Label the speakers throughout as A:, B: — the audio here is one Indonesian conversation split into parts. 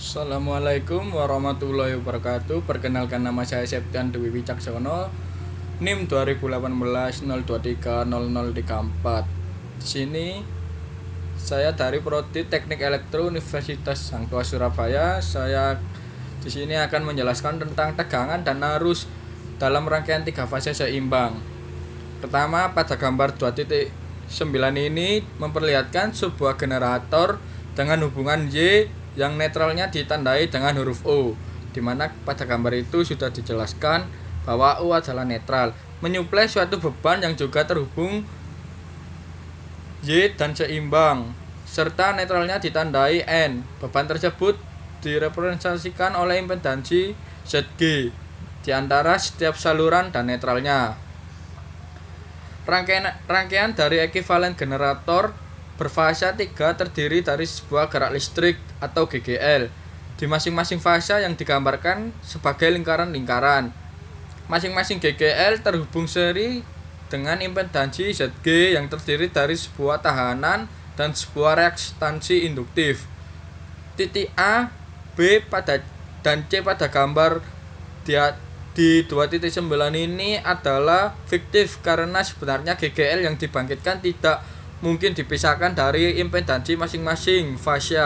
A: Assalamualaikum warahmatullahi wabarakatuh. Perkenalkan, nama saya Septian Dewi Wicaksono, NIM 2018 02300034. Di sini saya dari Prodi Teknik Elektro Universitas Hang Tuah Surabaya. Saya di sini akan menjelaskan tentang tegangan dan arus dalam rangkaian 3 fase seimbang. Pertama, pada gambar 2.9 ini memperlihatkan sebuah generator dengan hubungan Y yang netralnya ditandai dengan huruf O, di mana pada gambar itu sudah dijelaskan bahwa O adalah netral, menyuplai suatu beban yang juga terhubung Y dan seimbang, serta netralnya ditandai N. Beban tersebut direpresentasikan oleh impedansi Zg di antara setiap saluran dan netralnya. Rangkaian dari ekivalen generator berfase 3 terdiri dari sebuah gerak listrik atau GGL di masing-masing fase yang digambarkan sebagai lingkaran-lingkaran. Masing-masing GGL terhubung seri dengan impedansi Zg yang terdiri dari sebuah tahanan dan sebuah reaktansi induktif. Titik A, B dan C pada gambar di 2.9 ini adalah fiktif karena sebenarnya GGL yang dibangkitkan tidak mungkin dipisahkan dari impedansi masing-masing fase.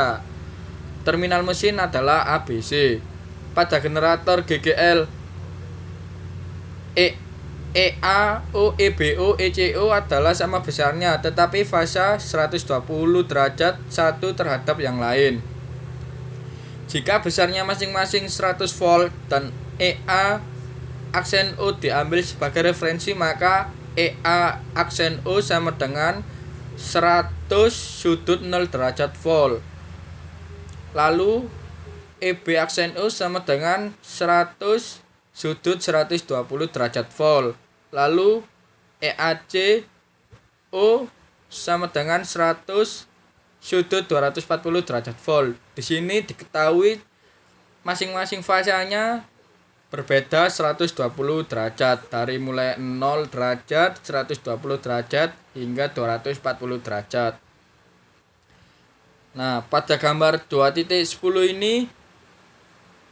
A: Terminal mesin adalah ABC. Pada generator GGL EA, O, EBO, ECO adalah sama besarnya, tetapi fase 120 derajat satu terhadap yang lain. Jika besarnya masing-masing 100 volt dan EA aksen O diambil sebagai referensi, maka EA aksen O sama dengan 100 sudut 0 derajat volt. Lalu EB aksen O sama dengan 100 sudut 120 derajat volt. Lalu EAC O sama dengan 100 sudut 240 derajat volt. Di sini diketahui masing-masing fasenya berbeda 120 derajat, dari mulai 0 derajat, 120 derajat hingga 240 derajat. Nah, pada gambar 2.10 ini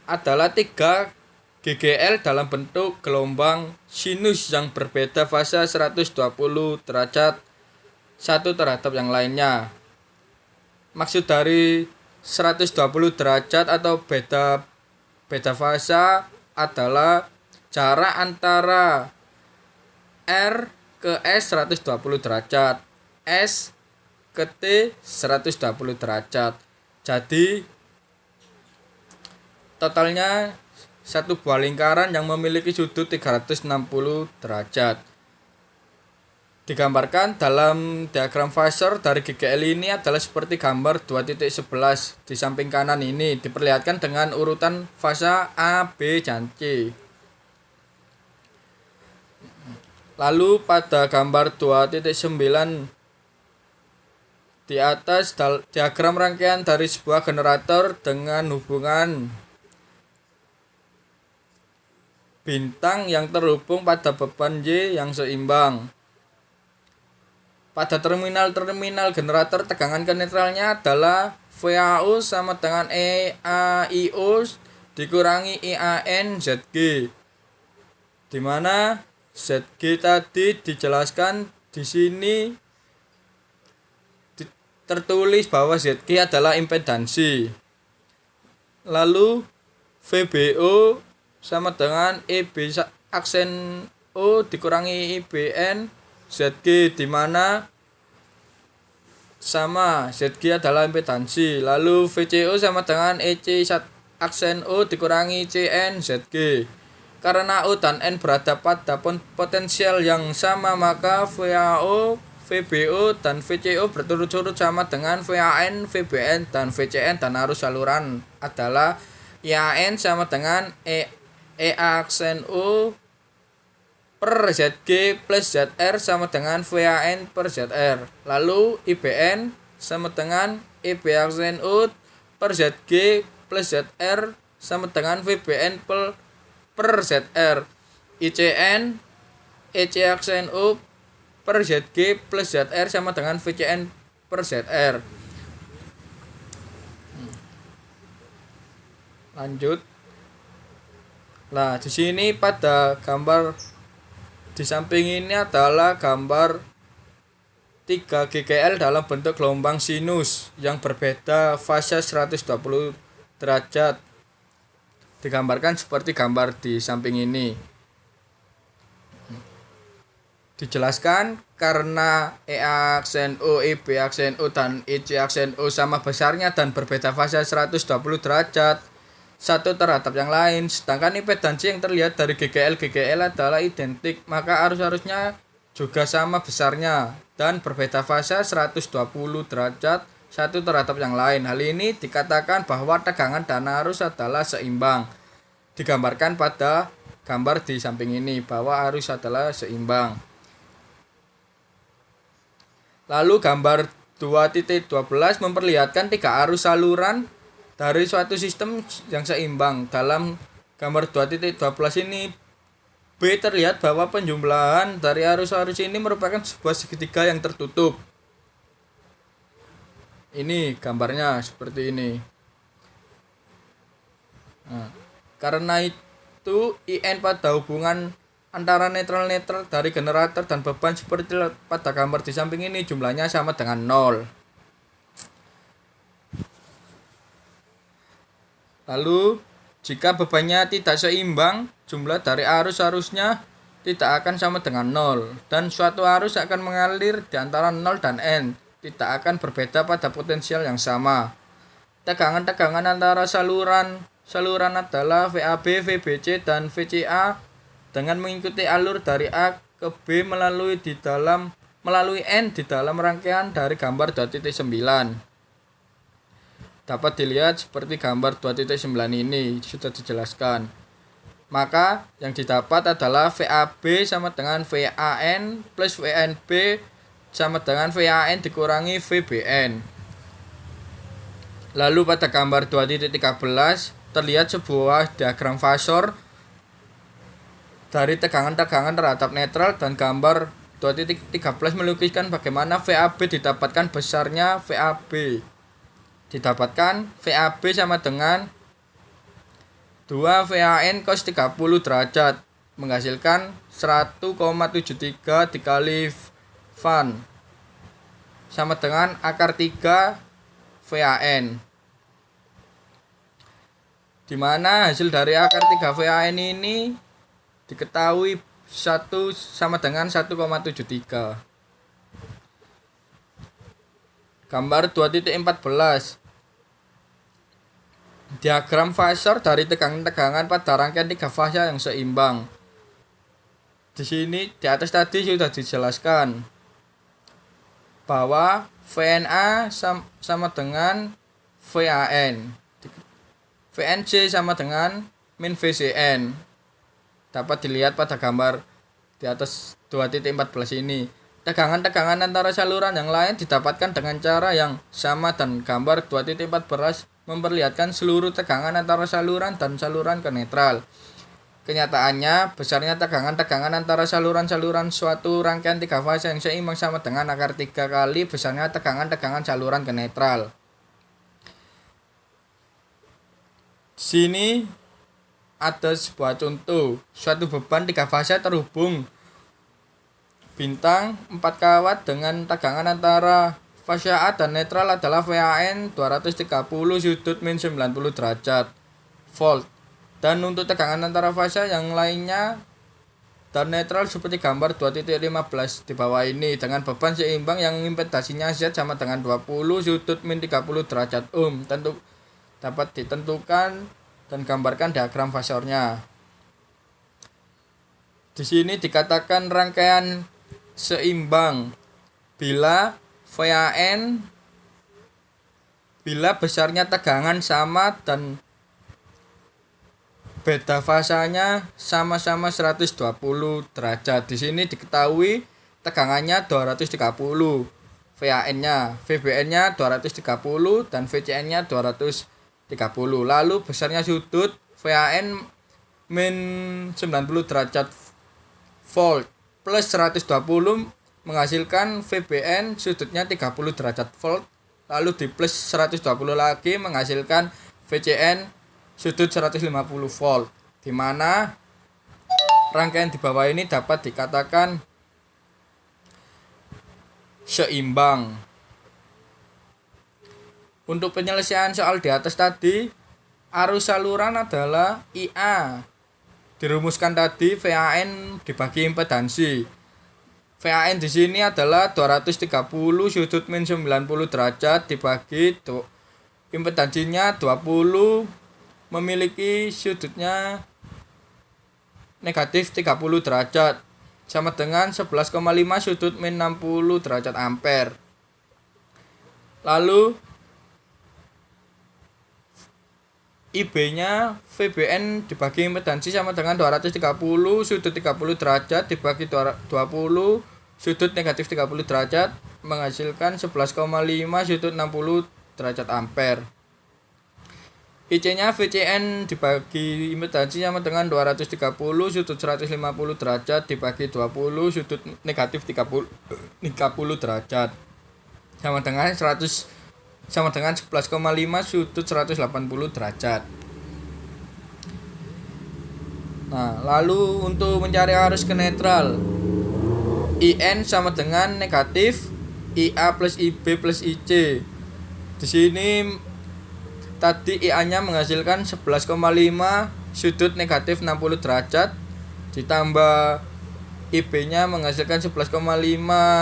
A: adalah 3 GGL dalam bentuk gelombang sinus yang berbeda fase 120 derajat satu terhadap yang lainnya. Maksud dari 120 derajat atau beda fase adalah jarak antara R ke S 120 derajat, S ke T 120 derajat. Jadi totalnya satu buah lingkaran yang memiliki sudut 360 derajat. Digambarkan dalam diagram phasor dari GGL ini adalah seperti gambar 2.11. Di samping kanan ini diperlihatkan dengan urutan fase A, B, dan C. Lalu pada gambar 2.9 di atas diagram rangkaian dari sebuah generator dengan hubungan bintang yang terhubung pada beban Y yang seimbang. Pada terminal generator, tegangan ke netralnya adalah VAO sama dengan EAIO dikurangi IAN Zg, di mana Zg tadi dijelaskan di sini tertulis bahwa Zg adalah impedansi. Lalu VBO sama dengan EB aksen O dikurangi IBN Zg, di mana sama Zg adalah impedansi. Lalu VCO sama dengan EC aksen O dikurangi CN Zg. Karena O dan N berada pada potensial yang sama, maka VAO, VBO, dan VCO berturut-turut sama dengan VAN, VBN, dan VCN, dan arus saluran adalah IAN sama dengan EA aksen O per Zg plus Zr sama dengan VAN per Zr. Lalu IBN sama dengan EB aksen O per Zg plus Zr sama dengan VBN per Zr. ICN EC aksen O per Zg plus Zr sama dengan VCN per Zr. Lanjut. Nah, di sini pada gambar di samping ini adalah gambar 3 GKL dalam bentuk gelombang sinus yang berbeda fase 120 derajat. Digambarkan seperti gambar di samping ini. Dijelaskan karena EA aksen O, EB aksen O, dan EC aksen O sama besarnya dan berbeda fase 120 derajat satu terhadap yang lain, sedangkan impedansi yang terlihat dari GGL adalah identik, maka arus-arusnya juga sama besarnya dan berbeda fase 120 derajat satu terhadap yang lain. Hal ini dikatakan bahwa tegangan dan arus adalah seimbang. Digambarkan pada gambar di samping ini bahwa arus adalah seimbang. Lalu gambar 2.12 memperlihatkan 3 arus saluran dari suatu sistem yang seimbang. Dalam gambar 2.12 ini B terlihat bahwa penjumlahan dari arus-arus ini merupakan sebuah segitiga yang tertutup. Ini gambarnya seperti ini. Nah, karena itu IN pada hubungan antara netral-netral dari generator dan beban seperti pada gambar di samping ini jumlahnya sama dengan 0. Lalu jika bebannya tidak seimbang, jumlah dari arus-arusnya tidak akan sama dengan 0 dan suatu arus akan mengalir di antara 0 dan N, tidak akan berbeda pada potensial yang sama. Tegangan-tegangan antara saluran adalah VAB, VBC, dan VCA dengan mengikuti alur dari A ke B melalui N di dalam rangkaian dari gambar 2.9. Dapat dilihat seperti gambar 2.9 ini sudah dijelaskan. Maka yang didapat adalah VAB sama dengan VAN plus VNB sama dengan VAN dikurangi VBN. Lalu pada gambar 2.13 terlihat sebuah diagram fasor dari tegangan-tegangan terhadap netral, dan gambar 2.13 melukiskan bagaimana VAB didapatkan besarnya VAB. Didapatkan VAB sama dengan 2 VAN cos 30 derajat menghasilkan 1,73 dikali VAN sama dengan akar 3 VAN, dimana hasil dari akar 3 VAN ini diketahui 1 sama dengan 1,73. Gambar 2.14 diagram fasor dari tegangan-tegangan pada rangkaian 3 fase yang seimbang. Di sini di atas tadi sudah dijelaskan bahwa VNA sama dengan VAN, VNC sama dengan min VCN. Dapat dilihat pada gambar di atas 2.14 ini. Tegangan-tegangan antara saluran yang lain didapatkan dengan cara yang sama, dan gambar 2.14 memperlihatkan seluruh tegangan antara saluran dan saluran ke netral. Kenyataannya, besarnya tegangan-tegangan antara saluran-saluran suatu rangkaian 3 fase yang seimbang sama dengan akar 3 kali besarnya tegangan-tegangan saluran ke netral. Di sini ada sebuah contoh, suatu beban 3 fase terhubung bintang 4 kawat dengan tegangan antara fase A dan netral adalah VAN 230 sudut min 90 derajat volt, dan untuk tegangan antara fase yang lainnya dan netral seperti gambar 2.15 di bawah ini dengan beban seimbang yang impedasinya Z sama dengan 20 sudut min 30 derajat ohm, tentu dapat ditentukan dan gambarkan diagram fasornya. Di sini dikatakan rangkaian seimbang bila besarnya tegangan sama dan beda fasanya sama-sama 120 derajat. Di sini diketahui tegangannya 230, VAN-nya, VBN-nya 230 dan VCN-nya 230. Lalu besarnya sudut VAN min 90 derajat volt plus 120 menghasilkan VBN sudutnya 30 derajat volt, lalu di plus 120 lagi menghasilkan VCN sudut 150 volt, di mana rangkaian di bawah ini dapat dikatakan seimbang. Untuk penyelesaian soal di atas tadi, arus saluran adalah IA. Dirumuskan tadi VAN dibagi impedansi. VAN di sini adalah 230 sudut min 90 derajat dibagi impedansinya 20 memiliki sudutnya negatif 30 derajat sama dengan 11,5 sudut min 60 derajat ampere. Lalu IB-nya VBN dibagi impedansi sama dengan 230 sudut 30 derajat dibagi 20 sudut negatif 30 derajat menghasilkan 11,5 sudut 60 derajat ampere. IC-nya VCN dibagi impedansi sama dengan 230 sudut 150 derajat dibagi 20 sudut negatif 30 derajat sama dengan 11,5 sudut 180 derajat. Nah, lalu untuk mencari arus ke netral, IN sama dengan negatif IA plus IB plus IC. Di sini tadi IA-nya menghasilkan 11,5 sudut negatif 60 derajat ditambah IB-nya menghasilkan 11,5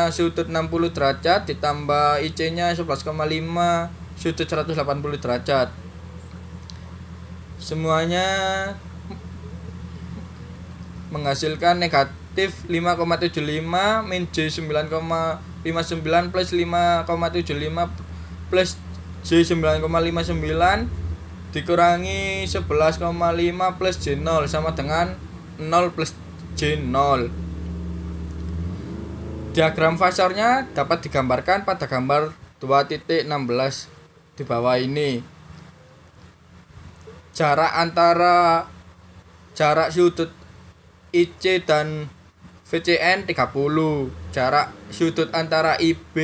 A: sudut 60 derajat ditambah IC-nya 11,5 sudut 180 derajat. Semuanya menghasilkan negatif 5,75 min J 9,59 plus 5,75 plus J 9,59 dikurangi 11,5 plus J0 sama dengan 0 plus J0. Diagram fasornya dapat digambarkan pada gambar 2.16 di bawah ini. Jarak sudut IC dan VCN 30. Jarak sudut antara IB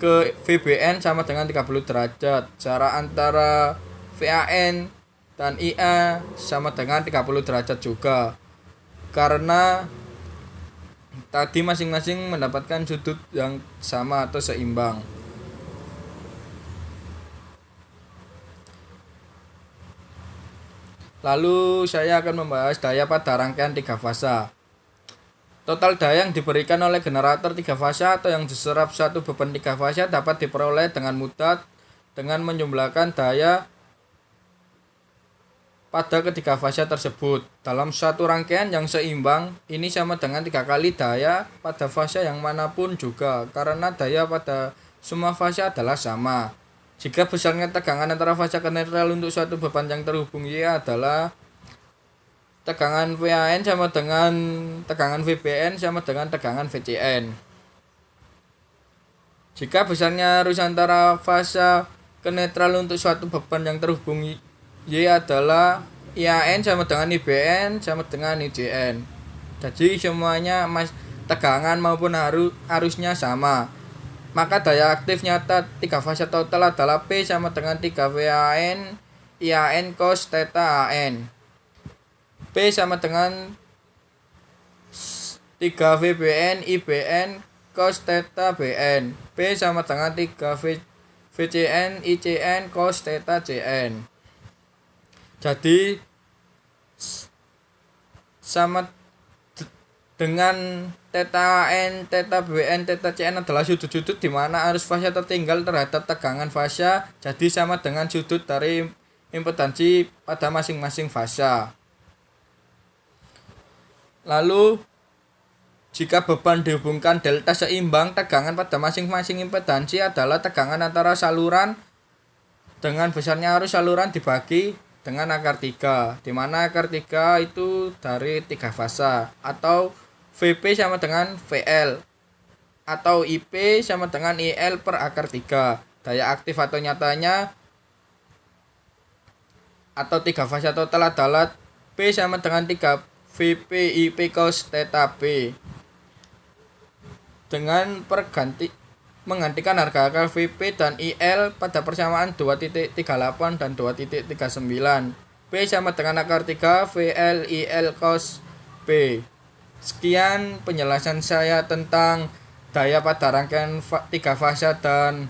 A: ke VBN sama dengan 30 derajat. Jarak antara VAN dan IA sama dengan 30 derajat juga. Karena tadi masing-masing mendapatkan sudut yang sama atau seimbang. Lalu saya akan membahas daya pada rangkaian 3 fasa. Total daya yang diberikan oleh generator 3 fasa atau yang diserap suatu beban 3 fasa dapat diperoleh dengan mudah dengan menjumlahkan daya pada ketiga fasa tersebut. Dalam suatu rangkaian yang seimbang, ini sama dengan 3 kali daya pada fasa yang manapun juga, karena daya pada semua fasa adalah sama. Jika besarnya tegangan antara fasa ke netral untuk suatu beban yang terhubung Y adalah tegangan VAN sama dengan tegangan VBN sama dengan tegangan VCN. Jika besarnya arus antara fasa ke netral untuk suatu beban yang terhubung Y adalah IAN sama dengan IBN sama dengan IJN. Jadi semuanya tegangan maupun arusnya sama. Maka daya aktif nyata 3 fasa total adalah P sama dengan 3 VAN IAN cos theta AN. P sama dengan 3 VBN IBN cos theta BN. P sama dengan 3 VCN ICN cos theta CN. Jadi sama dengan theta AN, theta BN, theta CN adalah sudut-sudut di mana arus fasa tertinggal terhadap tegangan fasa, jadi sama dengan sudut dari impedansi pada masing-masing fasa. Lalu jika beban dihubungkan delta seimbang, tegangan pada masing-masing impedansi adalah tegangan antara saluran dengan besarnya arus saluran dibagi dengan akar 3, di mana akar 3 itu dari 3 fasa, atau VP sama dengan VL, atau IP sama dengan IL per akar 3. Daya aktif atau nyatanya atau 3 fasa total adalah P sama dengan 3 VP IP cos theta P. Dengan menggantikan harga VP dan IL pada persamaan 2.38 dan 2.39. P sama dengan akar 3 VL IL cos P. Sekian penjelasan saya tentang daya pada rangkaian 3 fase dan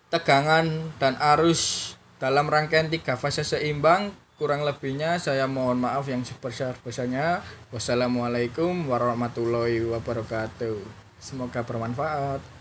A: tegangan dan arus dalam rangkaian 3 fase seimbang. Kurang lebihnya saya mohon maaf yang sebesar-besarnya. Wassalamualaikum warahmatullahi wabarakatuh. Semoga bermanfaat.